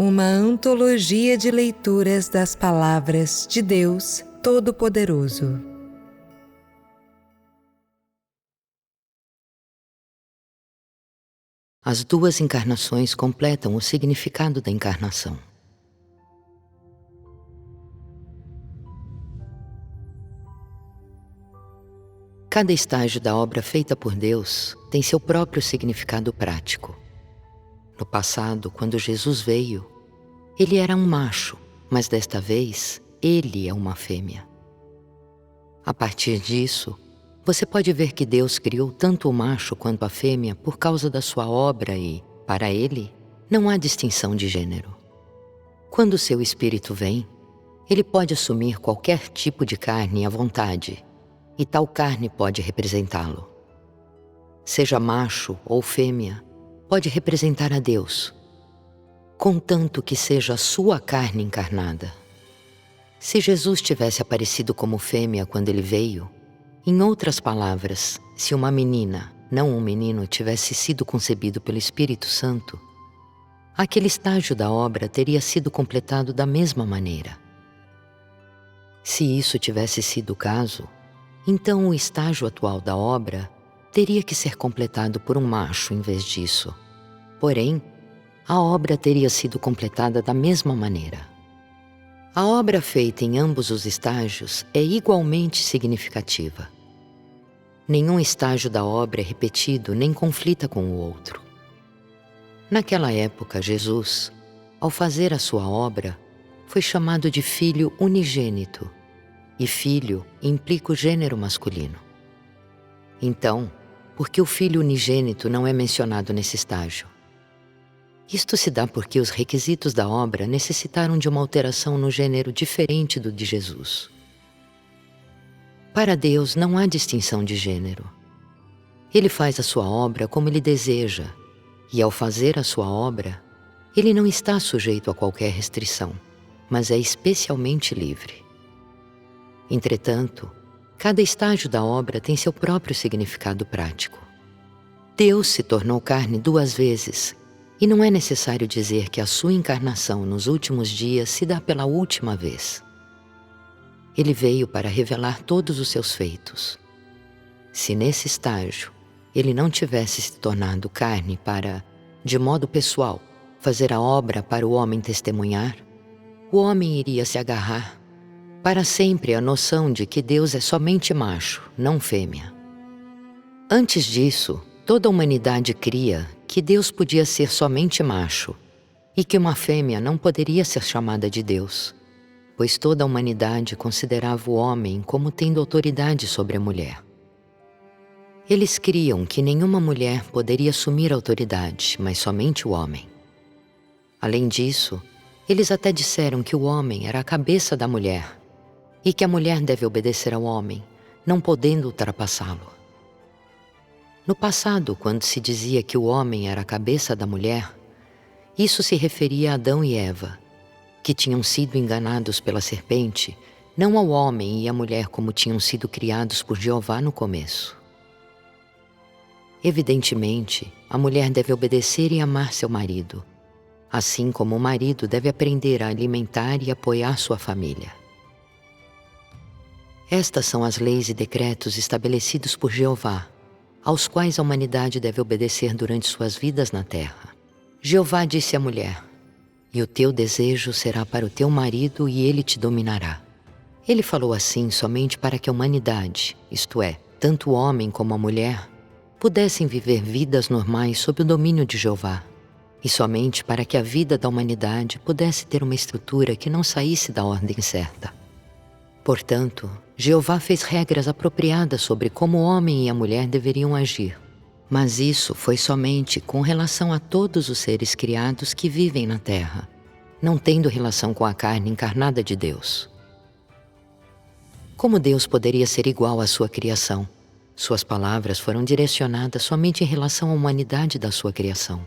uma antologia de leituras das palavras de Deus Todo-Poderoso. As duas encarnações completam o significado da encarnação. Cada estágio da obra feita por Deus tem seu próprio significado prático. No passado, quando Jesus veio, ele era um macho, mas desta vez, ele é uma fêmea. A partir disso, você pode ver que Deus criou tanto o macho quanto a fêmea por causa da sua obra e, para ele, não há distinção de gênero. Quando o seu espírito vem, ele pode assumir qualquer tipo de carne à vontade, e tal carne pode representá-lo. Seja macho ou fêmea, pode representar a Deus, contanto que seja a sua carne encarnada. Se Jesus tivesse aparecido como fêmea quando ele veio, em outras palavras, se uma menina, não um menino, tivesse sido concebido pelo Espírito Santo, aquele estágio da obra teria sido completado da mesma maneira. Se isso tivesse sido o caso, então o estágio atual da obra teria que ser completado por um macho em vez disso. Porém, a obra teria sido completada da mesma maneira. A obra feita em ambos os estágios é igualmente significativa. Nenhum estágio da obra é repetido nem conflita com o outro. Naquela época, Jesus, ao fazer a sua obra, foi chamado de Filho unigênito, e filho implica o gênero masculino. Então, por que o Filho unigênito não é mencionado nesse estágio? Isto se dá porque os requisitos da obra necessitaram de uma alteração no gênero diferente do de Jesus. Para Deus não há distinção de gênero. Ele faz a sua obra como ele deseja, e ao fazer a sua obra, ele não está sujeito a qualquer restrição, mas é especialmente livre. Entretanto, cada estágio da obra tem seu próprio significado prático. Deus se tornou carne 2 vezes, e não é necessário dizer que a sua encarnação nos últimos dias se dá pela última vez. Ele veio para revelar todos os seus feitos. Se nesse estágio ele não tivesse se tornado carne para, de modo pessoal, fazer a obra para o homem testemunhar, o homem iria se agarrar para sempre à noção de que Deus é somente macho, não fêmea. Antes disso, toda a humanidade cria que Deus podia ser somente macho e que uma fêmea não poderia ser chamada de Deus, pois toda a humanidade considerava o homem como tendo autoridade sobre a mulher. Eles criam que nenhuma mulher poderia assumir autoridade, mas somente o homem. Além disso, eles até disseram que o homem era a cabeça da mulher e que a mulher deve obedecer ao homem, não podendo ultrapassá-lo. No passado, quando se dizia que o homem era a cabeça da mulher, isso se referia a Adão e Eva, que tinham sido enganados pela serpente, não ao homem e à mulher como tinham sido criados por Jeová no começo. Evidentemente, a mulher deve obedecer e amar seu marido, assim como o marido deve aprender a alimentar e apoiar sua família. Estas são as leis e decretos estabelecidos por Jeová, aos quais a humanidade deve obedecer durante suas vidas na terra. Jeová disse à mulher: "E o teu desejo será para o teu marido e ele te dominará." Ele falou assim somente para que a humanidade, isto é, tanto o homem como a mulher, pudessem viver vidas normais sob o domínio de Jeová, e somente para que a vida da humanidade pudesse ter uma estrutura que não saísse da ordem certa. Portanto, Jeová fez regras apropriadas sobre como o homem e a mulher deveriam agir, mas isso foi somente com relação a todos os seres criados que vivem na terra, não tendo relação com a carne encarnada de Deus. Como Deus poderia ser igual à sua criação? Suas palavras foram direcionadas somente em relação à humanidade da sua criação.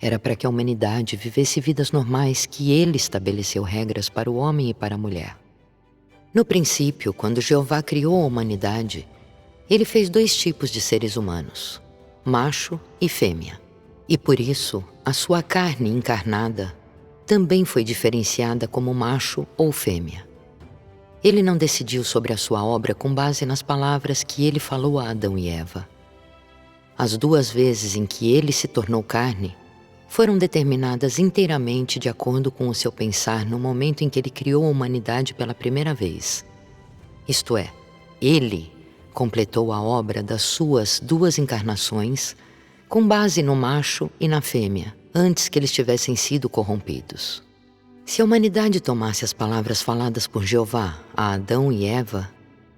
Era para que a humanidade vivesse vidas normais que Ele estabeleceu regras para o homem e para a mulher. No princípio, quando Jeová criou a humanidade, Ele fez 2 tipos de seres humanos, macho e fêmea. E por isso, a sua carne encarnada também foi diferenciada como macho ou fêmea. Ele não decidiu sobre a sua obra com base nas palavras que ele falou a Adão e Eva. As 2 vezes em que ele se tornou carne foram determinadas inteiramente de acordo com o seu pensar no momento em que ele criou a humanidade pela primeira vez. Isto é, ele completou a obra das suas 2 encarnações com base no macho e na fêmea, antes que eles tivessem sido corrompidos. Se a humanidade tomasse as palavras faladas por Jeová a Adão e Eva,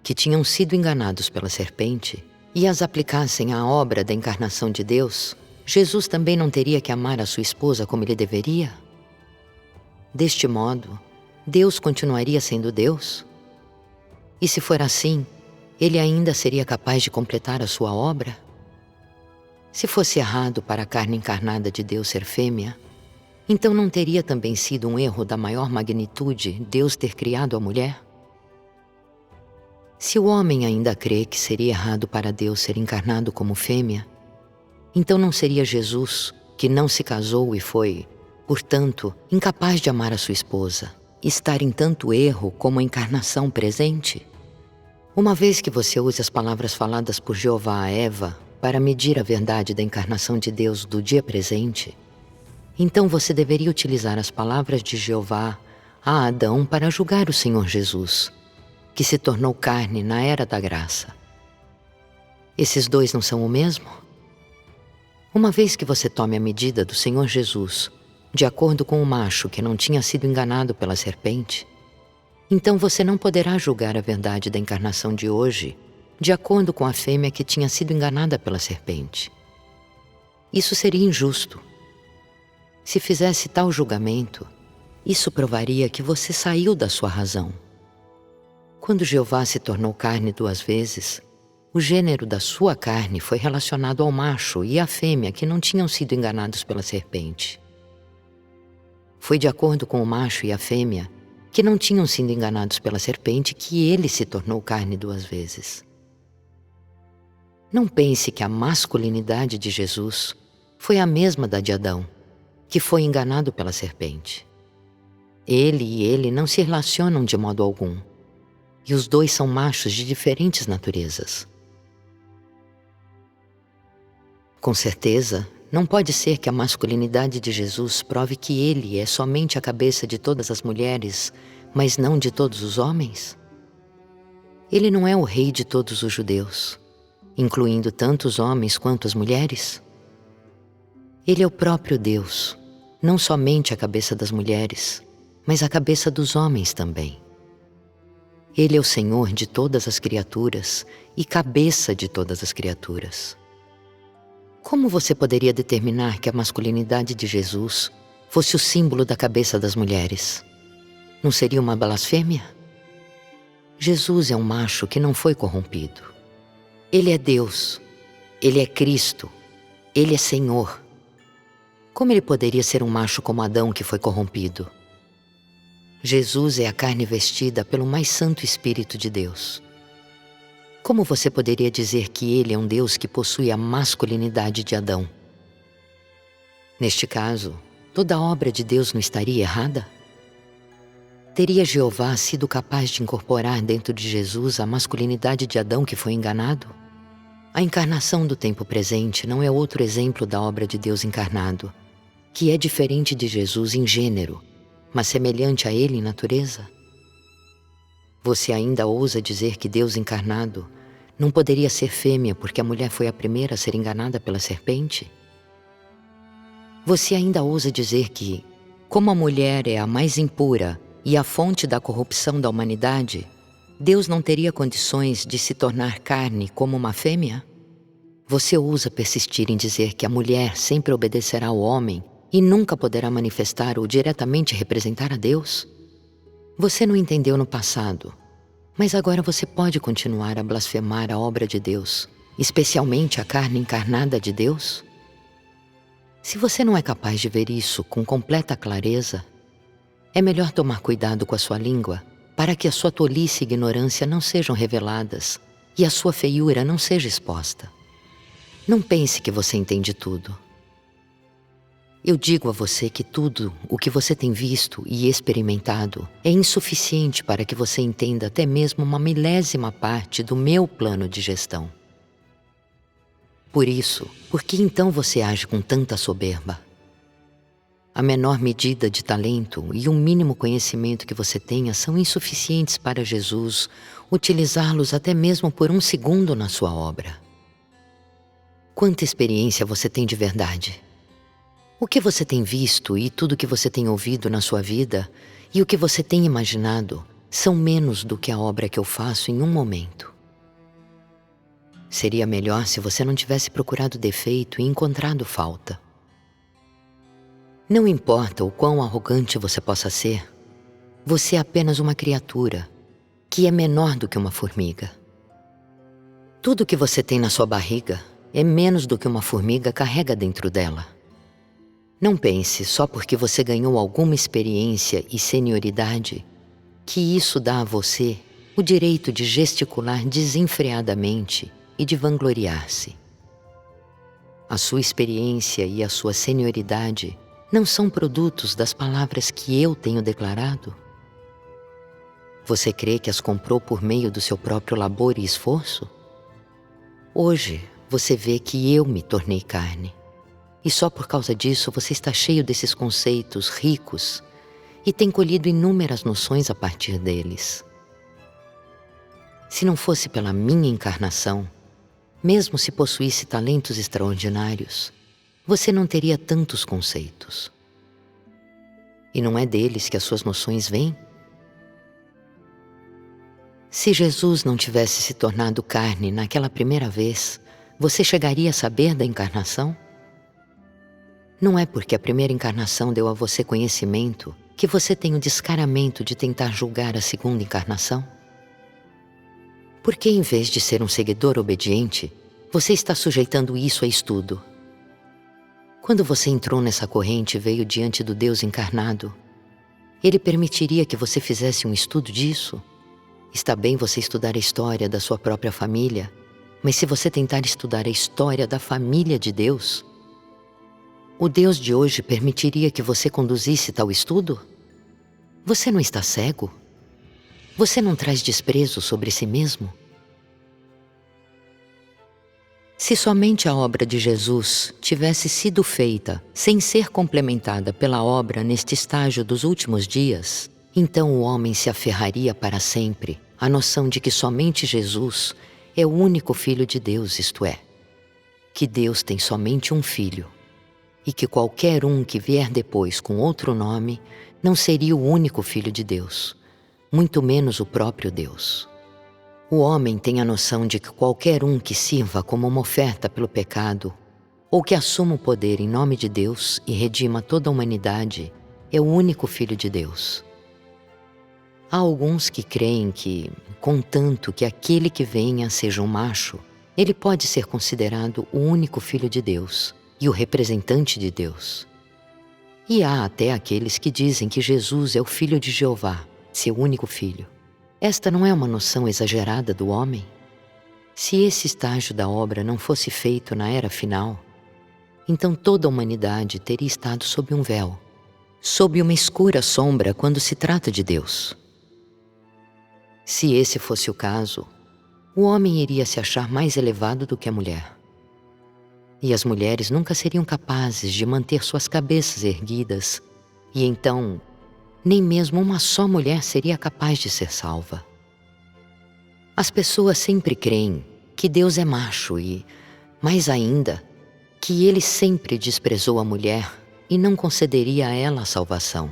que tinham sido enganados pela serpente, e as aplicassem à obra da encarnação de Deus, Jesus também não teria que amar a sua esposa como ele deveria? Deste modo, Deus continuaria sendo Deus? E se for assim, ele ainda seria capaz de completar a sua obra? Se fosse errado para a carne encarnada de Deus ser fêmea, então não teria também sido um erro da maior magnitude Deus ter criado a mulher? Se o homem ainda crê que seria errado para Deus ser encarnado como fêmea, então não seria Jesus, que não se casou e foi, portanto, incapaz de amar a sua esposa, estar em tanto erro como a encarnação presente? Uma vez que você use as palavras faladas por Jeová a Eva para medir a verdade da encarnação de Deus do dia presente, então você deveria utilizar as palavras de Jeová a Adão para julgar o Senhor Jesus, que se tornou carne na era da graça. Esses 2 não são o mesmo? Uma vez que você tome a medida do Senhor Jesus, de acordo com o macho que não tinha sido enganado pela serpente, então você não poderá julgar a verdade da encarnação de hoje de acordo com a fêmea que tinha sido enganada pela serpente. Isso seria injusto. Se fizesse tal julgamento, isso provaria que você saiu da sua razão. Quando Jeová se tornou carne 2 vezes, o gênero da sua carne foi relacionado ao macho e à fêmea que não tinham sido enganados pela serpente. Foi de acordo com o macho e a fêmea que não tinham sido enganados pela serpente que ele se tornou carne 2 vezes. Não pense que a masculinidade de Jesus foi a mesma da de Adão, que foi enganado pela serpente. Ele e ele não se relacionam de modo algum, e os 2 são machos de diferentes naturezas. Com certeza, não pode ser que a masculinidade de Jesus prove que ele é somente a cabeça de todas as mulheres, mas não de todos os homens? Ele não é o rei de todos os judeus, incluindo tanto os homens quanto as mulheres? Ele é o próprio Deus, não somente a cabeça das mulheres, mas a cabeça dos homens também. Ele é o Senhor de todas as criaturas e cabeça de todas as criaturas. Como você poderia determinar que a masculinidade de Jesus fosse o símbolo da cabeça das mulheres? Não seria uma blasfêmia? Jesus é um macho que não foi corrompido. Ele é Deus, ele é Cristo, ele é Senhor. Como ele poderia ser um macho como Adão que foi corrompido? Jesus é a carne vestida pelo mais santo Espírito de Deus. Como você poderia dizer que ele é um Deus que possui a masculinidade de Adão? Neste caso, toda a obra de Deus não estaria errada? Teria Jeová sido capaz de incorporar dentro de Jesus a masculinidade de Adão que foi enganado? A encarnação do tempo presente não é outro exemplo da obra de Deus encarnado, que é diferente de Jesus em gênero, mas semelhante a ele em natureza? Você ainda ousa dizer que Deus encarnado não poderia ser fêmea porque a mulher foi a primeira a ser enganada pela serpente? Você ainda ousa dizer que, como a mulher é a mais impura e a fonte da corrupção da humanidade, Deus não teria condições de se tornar carne como uma fêmea? Você ousa persistir em dizer que a mulher sempre obedecerá ao homem e nunca poderá manifestar ou diretamente representar a Deus? Você não entendeu no passado, mas agora você pode continuar a blasfemar a obra de Deus, especialmente a carne encarnada de Deus? Se você não é capaz de ver isso com completa clareza, é melhor tomar cuidado com a sua língua para que a sua tolice e ignorância não sejam reveladas e a sua feiura não seja exposta. Não pense que você entende tudo. Eu digo a você que tudo o que você tem visto e experimentado é insuficiente para que você entenda até mesmo uma milésima parte do meu plano de gestão. Por isso, por que então você age com tanta soberba? A menor medida de talento e o mínimo conhecimento que você tenha são insuficientes para Jesus utilizá-los até mesmo por um segundo na sua obra. Quanta experiência você tem de verdade? O que você tem visto e tudo que você tem ouvido na sua vida e o que você tem imaginado são menos do que a obra que eu faço em um momento. Seria melhor se você não tivesse procurado defeito e encontrado falta. Não importa o quão arrogante você possa ser, você é apenas uma criatura que é menor do que uma formiga. Tudo que você tem na sua barriga é menos do que uma formiga carrega dentro dela. Não pense, só porque você ganhou alguma experiência e senioridade, que isso dá a você o direito de gesticular desenfreadamente e de vangloriar-se. A sua experiência e a sua senioridade não são produtos das palavras que eu tenho declarado? Você crê que as comprou por meio do seu próprio labor e esforço? Hoje, você vê que eu me tornei carne. E só por causa disso você está cheio desses conceitos ricos e tem colhido inúmeras noções a partir deles. Se não fosse pela minha encarnação, mesmo se possuísse talentos extraordinários, você não teria tantos conceitos. E não é deles que as suas noções vêm? Se Jesus não tivesse se tornado carne naquela primeira vez, você chegaria a saber da encarnação? Não é porque a primeira encarnação deu a você conhecimento que você tem o descaramento de tentar julgar a segunda encarnação? Por que, em vez de ser um seguidor obediente, você está sujeitando isso a estudo? Quando você entrou nessa corrente e veio diante do Deus encarnado, Ele permitiria que você fizesse um estudo disso? Está bem você estudar a história da sua própria família, mas se você tentar estudar a história da família de Deus, o Deus de hoje permitiria que você conduzisse tal estudo? Você não está cego? Você não traz desprezo sobre si mesmo? Se somente a obra de Jesus tivesse sido feita sem ser complementada pela obra neste estágio dos últimos dias, então o homem se aferraria para sempre à noção de que somente Jesus é o único Filho de Deus, isto é, que Deus tem somente um Filho, e que qualquer um que vier depois com outro nome não seria o único Filho de Deus, muito menos o próprio Deus. O homem tem a noção de que qualquer um que sirva como uma oferta pelo pecado, ou que assuma o poder em nome de Deus e redima toda a humanidade, é o único Filho de Deus. Há alguns que creem que, contanto que aquele que venha seja um macho, ele pode ser considerado o único Filho de Deus e o representante de Deus. E há até aqueles que dizem que Jesus é o Filho de Jeová, seu único filho. Esta não é uma noção exagerada do homem? Se esse estágio da obra não fosse feito na era final, então toda a humanidade teria estado sob um véu, sob uma escura sombra quando se trata de Deus. Se esse fosse o caso, o homem iria se achar mais elevado do que a mulher. E as mulheres nunca seriam capazes de manter suas cabeças erguidas, e então, nem mesmo uma só mulher seria capaz de ser salva. As pessoas sempre creem que Deus é macho e, mais ainda, que Ele sempre desprezou a mulher e não concederia a ela a salvação.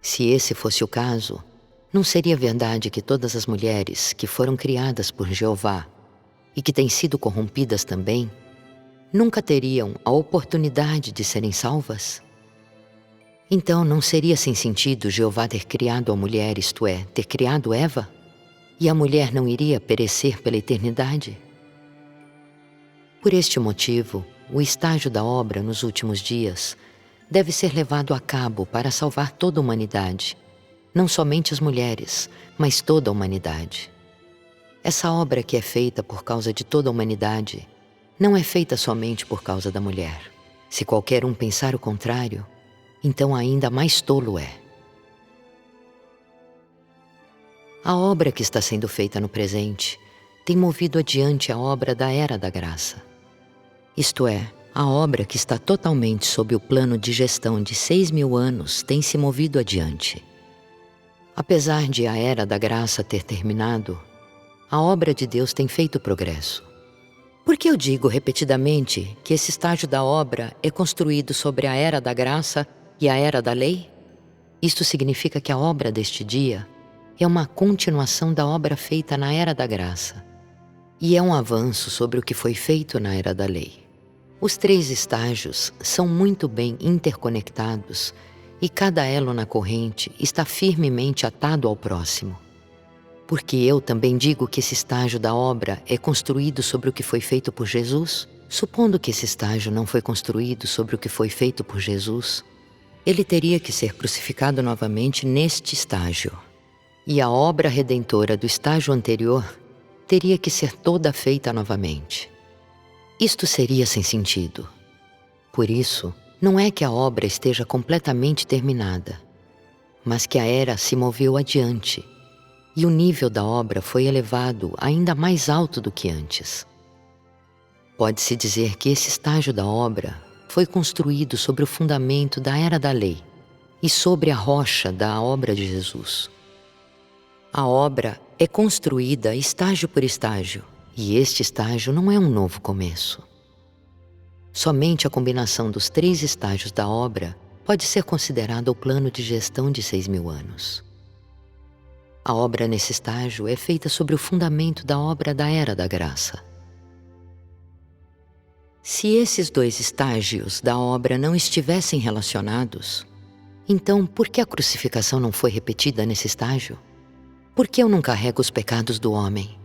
Se esse fosse o caso, não seria verdade que todas as mulheres que foram criadas por Jeová e que têm sido corrompidas também, nunca teriam a oportunidade de serem salvas? Então não seria sem sentido Jeová ter criado a mulher, isto é, ter criado Eva? E a mulher não iria perecer pela eternidade? Por este motivo, o estágio da obra nos últimos dias deve ser levado a cabo para salvar toda a humanidade, não somente as mulheres, mas toda a humanidade. Essa obra que é feita por causa de toda a humanidade não é feita somente por causa da mulher. Se qualquer um pensar o contrário, então ainda mais tolo é. A obra que está sendo feita no presente tem movido adiante a obra da Era da Graça. Isto é, a obra que está totalmente sob o plano de gestão de 6.000 anos tem se movido adiante. Apesar de a Era da Graça ter terminado, a obra de Deus tem feito progresso. Por que eu digo repetidamente que esse estágio da obra é construído sobre a Era da Graça e a Era da Lei? Isto significa que a obra deste dia é uma continuação da obra feita na Era da Graça e é um avanço sobre o que foi feito na Era da Lei. Os 3 estágios são muito bem interconectados e cada elo na corrente está firmemente atado ao próximo. Porque eu também digo que esse estágio da obra é construído sobre o que foi feito por Jesus, supondo que esse estágio não foi construído sobre o que foi feito por Jesus, ele teria que ser crucificado novamente neste estágio. E a obra redentora do estágio anterior teria que ser toda feita novamente. Isto seria sem sentido. Por isso, não é que a obra esteja completamente terminada, mas que a era se moveu adiante e o nível da obra foi elevado ainda mais alto do que antes. Pode-se dizer que esse estágio da obra foi construído sobre o fundamento da Era da Lei e sobre a rocha da obra de Jesus. A obra é construída estágio por estágio, e este estágio não é um novo começo. Somente a combinação dos 3 estágios da obra pode ser considerada o plano de gestão de 6.000 anos. A obra nesse estágio é feita sobre o fundamento da obra da Era da Graça. Se esses 2 estágios da obra não estivessem relacionados, então por que a crucificação não foi repetida nesse estágio? Por que eu não carrego os pecados do homem?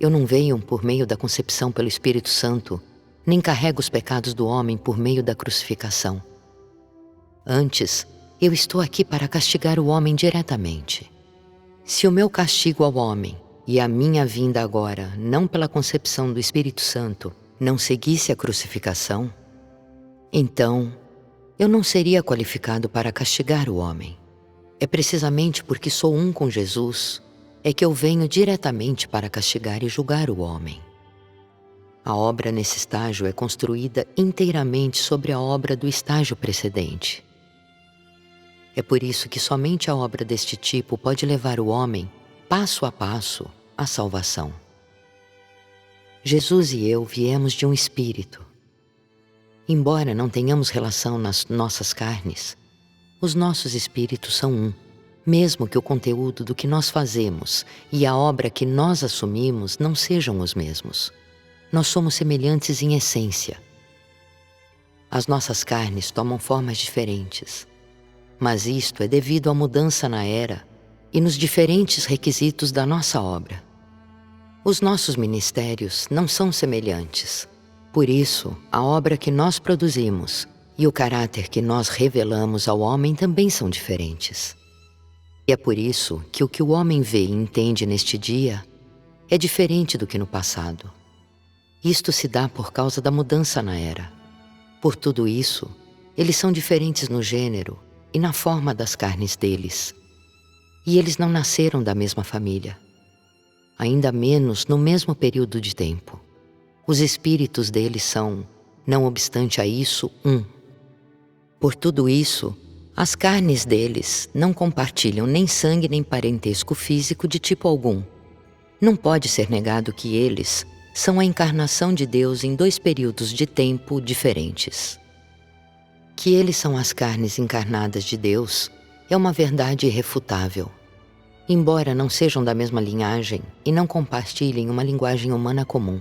Eu não venho por meio da concepção pelo Espírito Santo, nem carrego os pecados do homem por meio da crucificação. Antes, eu estou aqui para castigar o homem diretamente. Se o meu castigo ao homem e a minha vinda agora, não pela concepção do Espírito Santo, não seguisse a crucificação, então eu não seria qualificado para castigar o homem. É precisamente porque sou um com Jesus é que eu venho diretamente para castigar e julgar o homem. A obra nesse estágio é construída inteiramente sobre a obra do estágio precedente. É por isso que somente a obra deste tipo pode levar o homem, passo a passo, à salvação. Jesus e eu viemos de um espírito. Embora não tenhamos relação nas nossas carnes, os nossos espíritos são um, mesmo que o conteúdo do que nós fazemos e a obra que nós assumimos não sejam os mesmos. Nós somos semelhantes em essência. As nossas carnes tomam formas diferentes, mas isto é devido à mudança na era e nos diferentes requisitos da nossa obra. Os nossos ministérios não são semelhantes. Por isso, a obra que nós produzimos e o caráter que nós revelamos ao homem também são diferentes. E é por isso que o que o homem vê e entende neste dia é diferente do que no passado. Isto se dá por causa da mudança na era. Por tudo isso, eles são diferentes no gênero e na forma das carnes deles. E eles não nasceram da mesma família, ainda menos no mesmo período de tempo. Os espíritos deles são, não obstante a isso, um. Por tudo isso, as carnes deles não compartilham nem sangue nem parentesco físico de tipo algum. Não pode ser negado que eles são a encarnação de Deus em 2 períodos de tempo diferentes. Que eles são as carnes encarnadas de Deus é uma verdade irrefutável. Embora não sejam da mesma linhagem e não compartilhem uma linguagem humana comum.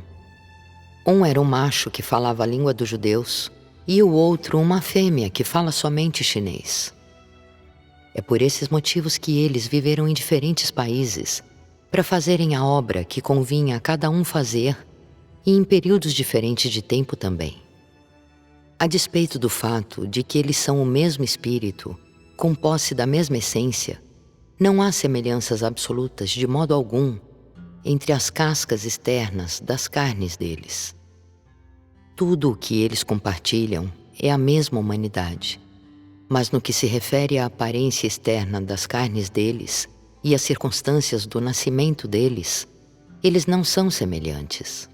Um era um macho que falava a língua dos judeus e o outro uma fêmea que fala somente chinês. É por esses motivos que eles viveram em diferentes países para fazerem a obra que convinha a cada um fazer e em períodos diferentes de tempo também. A despeito do fato de que eles são o mesmo espírito, com posse da mesma essência, não há semelhanças absolutas de modo algum entre as cascas externas das carnes deles. tudo o que eles compartilham é a mesma humanidade. Mas no que se refere à aparência externa das carnes deles e às circunstâncias do nascimento deles, eles não são semelhantes.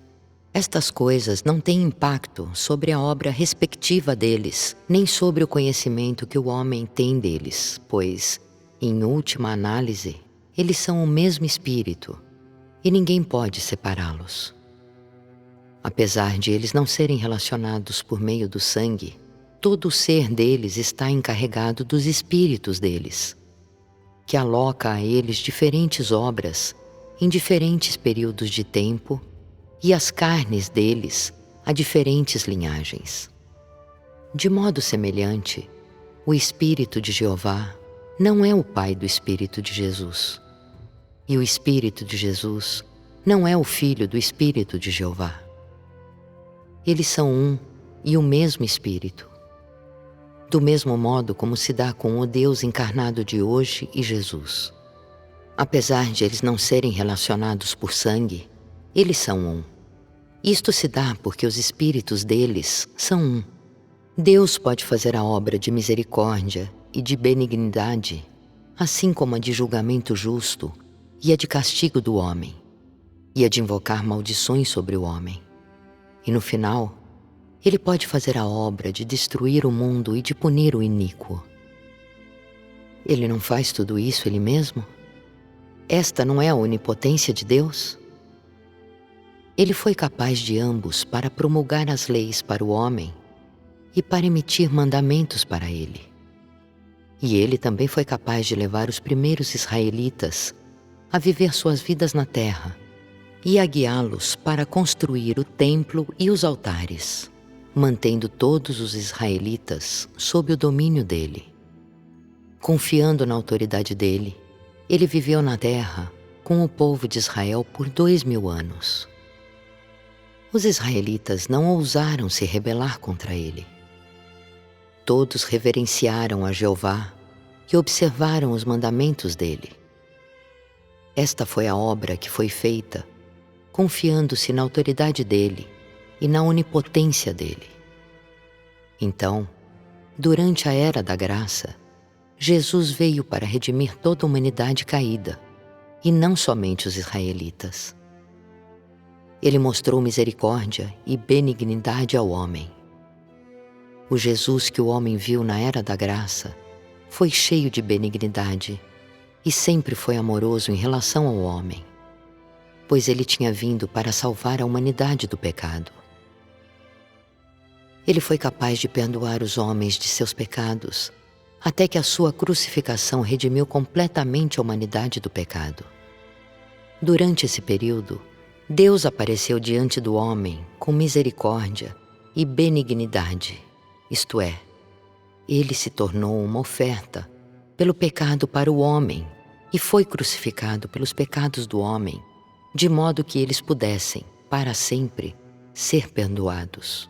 Estas coisas não têm impacto sobre a obra respectiva deles, nem sobre o conhecimento que o homem tem deles, pois, em última análise, eles são o mesmo espírito e ninguém pode separá-los. Apesar de eles não serem relacionados por meio do sangue, todo o ser deles está encarregado dos espíritos deles, que aloca a eles diferentes obras em diferentes períodos de tempo e as carnes deles a diferentes linhagens. De modo semelhante, o Espírito de Jeová não é o pai do Espírito de Jesus, e o Espírito de Jesus não é o filho do Espírito de Jeová. Eles são um e o mesmo Espírito, do mesmo modo como se dá com o Deus encarnado de hoje e Jesus. Apesar de eles não serem relacionados por sangue, eles são um. Isto se dá porque os espíritos deles são um. Deus pode fazer a obra de misericórdia e de benignidade, assim como a de julgamento justo e a de castigo do homem, e a de invocar maldições sobre o homem. E no final, Ele pode fazer a obra de destruir o mundo e de punir o iníquo. Ele não faz tudo isso Ele mesmo? Esta não é a onipotência de Deus? Ele foi capaz de ambos para promulgar as leis para o homem e para emitir mandamentos para ele. E ele também foi capaz de levar os primeiros israelitas a viver suas vidas na terra e a guiá-los para construir o templo e os altares, mantendo todos os israelitas sob o domínio dele. Confiando na autoridade dele, ele viveu na terra com o povo de Israel por 2000 anos. Os israelitas não ousaram se rebelar contra ele. Todos reverenciaram a Jeová e observaram os mandamentos dele. Esta foi a obra que foi feita, confiando-se na autoridade dele e na onipotência dele. Então, durante a Era da Graça, Jesus veio para redimir toda a humanidade caída, e não somente os israelitas. Ele mostrou misericórdia e benignidade ao homem. O Jesus que o homem viu na Era da Graça foi cheio de benignidade e sempre foi amoroso em relação ao homem, pois ele tinha vindo para salvar a humanidade do pecado. Ele foi capaz de perdoar os homens de seus pecados, até que a sua crucificação redimiu completamente a humanidade do pecado. Durante esse período, Deus apareceu diante do homem com misericórdia e benignidade, isto é, ele se tornou uma oferta pelo pecado para o homem e foi crucificado pelos pecados do homem, de modo que eles pudessem, para sempre, ser perdoados.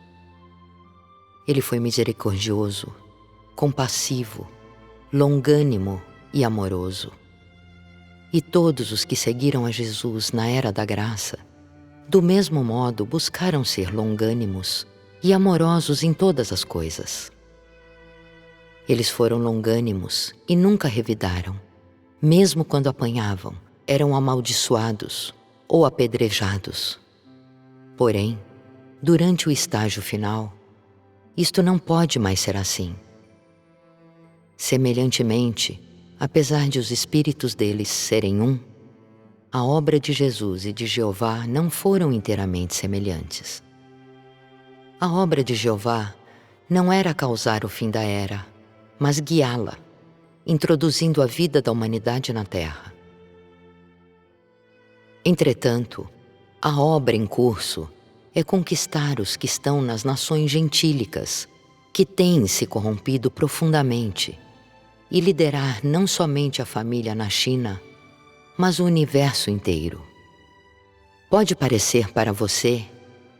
Ele foi misericordioso, compassivo, longânimo e amoroso. E todos os que seguiram a Jesus na Era da Graça, do mesmo modo buscaram ser longânimos e amorosos em todas as coisas. Eles foram longânimos e nunca revidaram, mesmo quando apanhavam, eram amaldiçoados ou apedrejados. Porém, durante o estágio final, isto não pode mais ser assim. Semelhantemente, apesar de os espíritos deles serem um, a obra de Jesus e de Jeová não foram inteiramente semelhantes. A obra de Jeová não era causar o fim da era, mas guiá-la, introduzindo a vida da humanidade na Terra. Entretanto, a obra em curso é conquistar os que estão nas nações gentílicas, que têm se corrompido profundamente, e liderar não somente a família na China, mas o universo inteiro. Pode parecer para você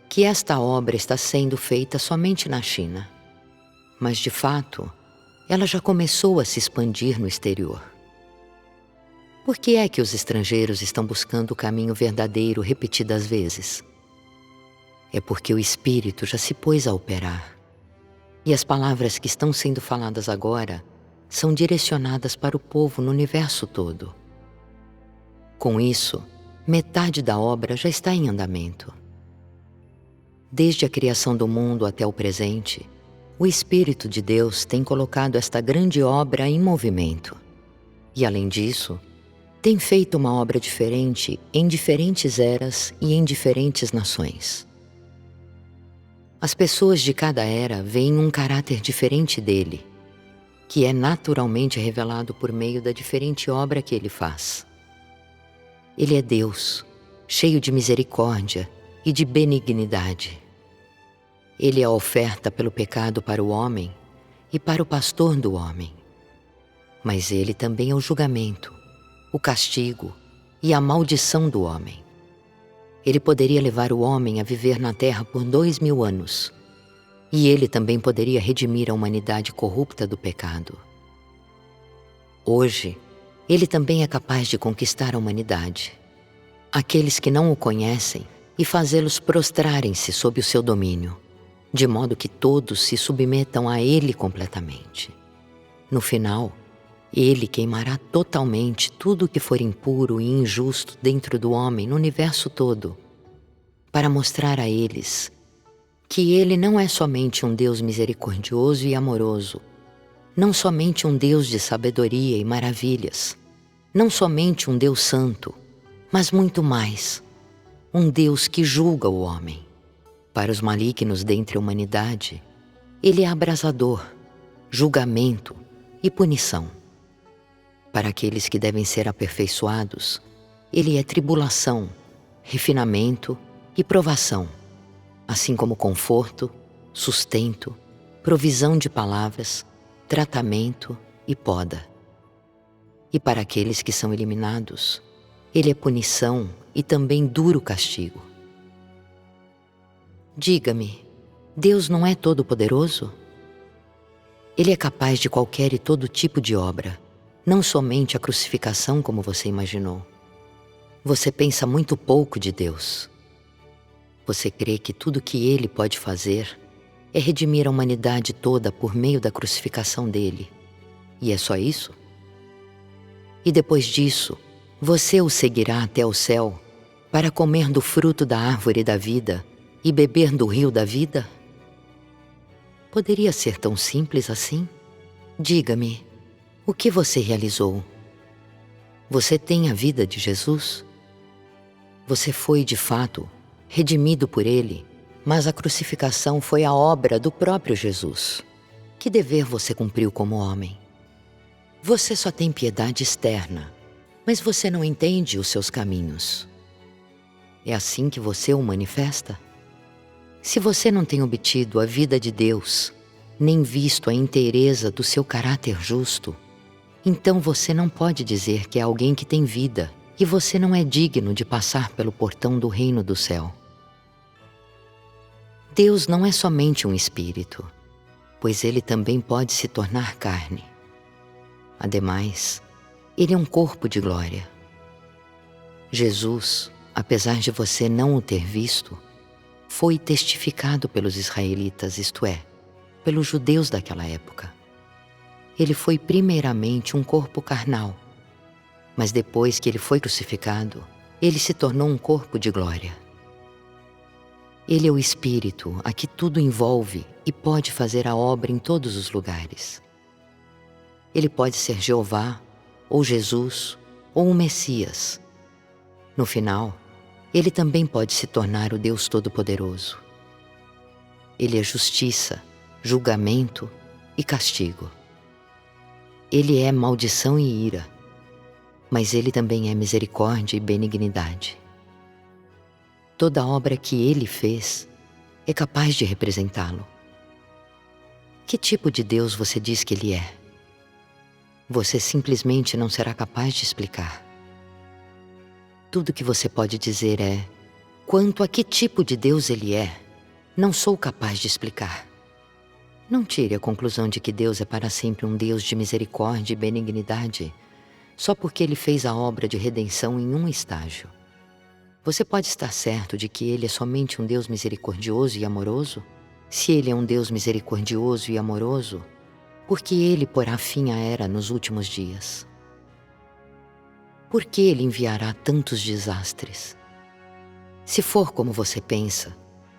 que esta obra está sendo feita somente na China, mas de fato, ela já começou a se expandir no exterior. Por que é que os estrangeiros estão buscando o caminho verdadeiro repetidas vezes? É porque o Espírito já se pôs a operar. E as palavras que estão sendo faladas agora são direcionadas para o povo no universo todo. Com isso, metade da obra já está em andamento. Desde a criação do mundo até o presente, o Espírito de Deus tem colocado esta grande obra em movimento. E, além disso, tem feito uma obra diferente em diferentes eras e em diferentes nações. As pessoas de cada era veem um caráter diferente dele, que é naturalmente revelado por meio da diferente obra que ele faz. Ele é Deus, cheio de misericórdia e de benignidade. Ele é a oferta pelo pecado para o homem e para o pastor do homem. Mas ele também é o julgamento, o castigo e a maldição do homem. Ele poderia levar o homem a viver na terra por 2000 anos. E ele também poderia redimir a humanidade corrupta do pecado. Hoje, ele também é capaz de conquistar a humanidade, aqueles que não o conhecem, e fazê-los prostrarem-se sob o seu domínio, de modo que todos se submetam a ele completamente. No final, ele queimará totalmente tudo o que for impuro e injusto dentro do homem no universo todo, para mostrar a eles que ele não é somente um Deus misericordioso e amoroso, não somente um Deus de sabedoria e maravilhas, não somente um Deus santo, mas muito mais, um Deus que julga o homem. Para os malignos dentre a humanidade, ele é abrasador, julgamento e punição. Para aqueles que devem ser aperfeiçoados, ele é tribulação, refinamento e provação, assim como conforto, sustento, provisão de palavras, tratamento e poda. E para aqueles que são eliminados, ele é punição e também duro castigo. Diga-me, Deus não é todo-poderoso? Ele é capaz de qualquer e todo tipo de obra, não somente a crucificação como você imaginou. Você pensa muito pouco de Deus. Você crê que tudo que ele pode fazer é redimir a humanidade toda por meio da crucificação dele. E é só isso? E depois disso, você o seguirá até o céu para comer do fruto da árvore da vida e beber do rio da vida? Poderia ser tão simples assim? Diga-me, o que você realizou? Você tem a vida de Jesus? Você foi, de fato, redimido por ele, mas a crucificação foi a obra do próprio Jesus. Que dever você cumpriu como homem? Você só tem piedade externa, mas você não entende os seus caminhos. É assim que você o manifesta? Se você não tem obtido a vida de Deus, nem visto a inteireza do seu caráter justo, então você não pode dizer que é alguém que tem vida e você não é digno de passar pelo portão do reino do céu. Deus não é somente um espírito, pois ele também pode se tornar carne. Ademais, ele é um corpo de glória. Jesus, apesar de você não o ter visto, foi testificado pelos israelitas, isto é, pelos judeus daquela época. Ele foi primeiramente um corpo carnal, mas depois que ele foi crucificado, ele se tornou um corpo de glória. Ele é o Espírito a que tudo envolve e pode fazer a obra em todos os lugares. Ele pode ser Jeová, ou Jesus, ou o Messias. No final, ele também pode se tornar o Deus Todo-Poderoso. Ele é justiça, julgamento e castigo. Ele é maldição e ira, mas ele também é misericórdia e benignidade. Toda obra que ele fez é capaz de representá-lo. Que tipo de Deus você diz que ele é? Você simplesmente não será capaz de explicar. Tudo que você pode dizer é: quanto a que tipo de Deus ele é, não sou capaz de explicar. Não tire a conclusão de que Deus é para sempre um Deus de misericórdia e benignidade, só porque ele fez a obra de redenção em um estágio. Você pode estar certo de que Ele é somente um Deus misericordioso e amoroso? Se Ele é um Deus misericordioso e amoroso, por que Ele porá fim à era nos últimos dias? Por que Ele enviará tantos desastres? Se for como você pensa,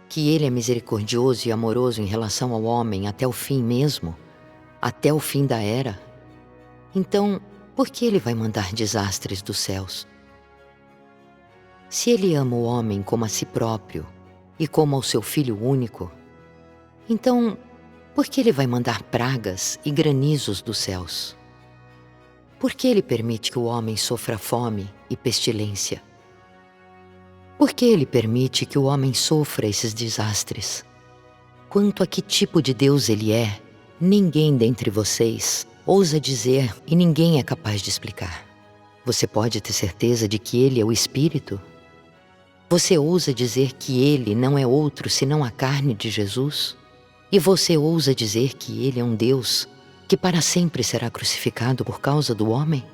que Ele é misericordioso e amoroso em relação ao homem até o fim mesmo, até o fim da era, então por que Ele vai mandar desastres dos céus? Se Ele ama o homem como a si próprio e como ao seu Filho único, então por que Ele vai mandar pragas e granizos dos céus? Por que Ele permite que o homem sofra fome e pestilência? Por que Ele permite que o homem sofra esses desastres? Quanto a que tipo de Deus Ele é, ninguém dentre vocês ousa dizer e ninguém é capaz de explicar. Você pode ter certeza de que Ele é o Espírito? Você ousa dizer que Ele não é outro senão a carne de Jesus? E você ousa dizer que Ele é um Deus que para sempre será crucificado por causa do homem?